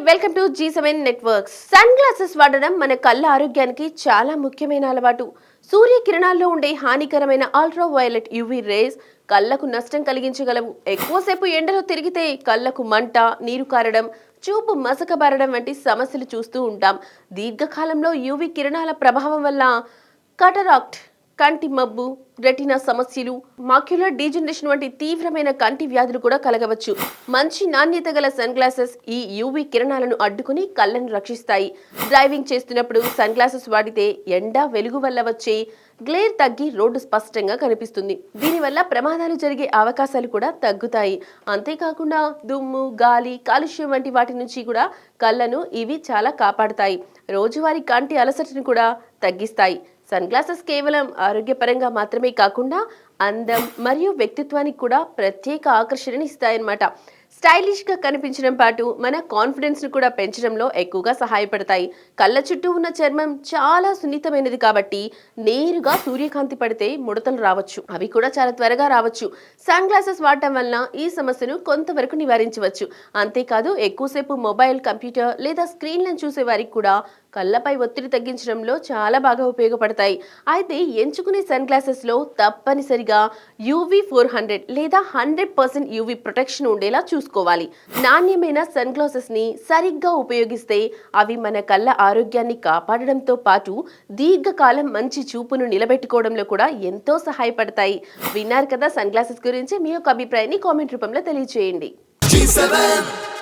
Welcome to G7 networks. Sunglasses వాడడం మన కళ్ళ ఆరోగ్యానికి చాలా ముఖ్యమైన అలవాటు. సూర్యకిరణాల్లో ఉండే హానికరమైన అల్ట్రా వైలెట్ యువి రేస్ కళ్ళకు నష్టం కలిగించగలవు. ఎక్కువసేపు ఎండలో తిరిగితే కళ్ళకు మంట, నీరు కారడం, చూపు మసకబారడం వంటి సమస్యలు చూస్తూ ఉంటాం. దీర్ఘకాలంలో యువి కిరణాల ప్రభావం వల్ల కటరాక్ట్, కంటి మబ్బు, రెటినా సమస్యలు, మాక్యులర్ డీజనరేషన్ వంటి తీవ్రమైన కంటి వ్యాధులు కూడా కలగవచ్చు. మంచి నాణ్యత గల సన్ గ్లాసెస్ ఈ యూవీ కిరణాలను అడ్డుకుని కళ్ళను రక్షిస్తాయి. డ్రైవింగ్ చేస్తున్నప్పుడు సన్ గ్లాసెస్ వాడితే ఎండ, వెలుగు వల్ల వచ్చే గ్లేర్ తగ్గి రోడ్డు స్పష్టంగా కనిపిస్తుంది. దీనివల్ల ప్రమాదాలు జరిగే అవకాశాలు కూడా తగ్గుతాయి. అంతేకాకుండా దుమ్ము, గాలి, కాలుష్యం వంటి వాటి నుంచి కూడా కళ్ళను ఇవి చాలా కాపాడుతాయి. రోజువారీ కంటి అలసటను కూడా తగ్గిస్తాయి. సన్ గ్లాసెస్ కేవలం ఆరోగ్యపరంగా మాత్రమే కాకుండా అందం మరియు వ్యక్తిత్వానికి కూడా ప్రత్యేక ఆకర్షణని ఇస్తాయన్నమాట. స్టైలిష్ గా కనిపించడం పాటు మన కాన్ఫిడెన్స్ ను కూడా పెంచడంలో ఎక్కువగా సహాయపడతాయి. కళ్ళ చుట్టూ ఉన్న చర్మం చాలా సున్నితమైనది కాబట్టి నేరుగా సూర్యకాంతి పడితే ముడతలు రావచ్చు. అవి కూడా చాలా త్వరగా రావచ్చు. సన్ గ్లాసెస్ వాడటం వలన ఈ సమస్యను కొంతవరకు నివారించవచ్చు. అంతేకాదు ఎక్కువసేపు మొబైల్, కంప్యూటర్ లేదా స్క్రీన్లను చూసే వారికి కూడా కళ్ళపై ఒత్తిడి తగ్గించడంలో చాలా బాగా ఉపయోగపడతాయి. అయితే ఎంచుకునే సన్ గ్లాసెస్ లో తప్పనిసరిగా UV 400 లేదా 100% UV ప్రొటెక్షన్ ఉండేలా చూసుకోవాలి. నాణ్యమైన సన్ గ్లాసెస్ ని సరిగ్గా ఉపయోగిస్తే అవి మన కళ్ళ ఆరోగ్యాన్ని కాపాడడంతో పాటు దీర్ఘకాలం మంచి చూపును నిలబెట్టుకోవడంలో కూడా ఎంతో సహాయపడతాయి. విన్నారు కదా సన్ గ్లాసెస్ గురించి. మీ యొక్క అభిప్రాయాన్ని కామెంట్ రూపంలో తెలియజేయండి. G7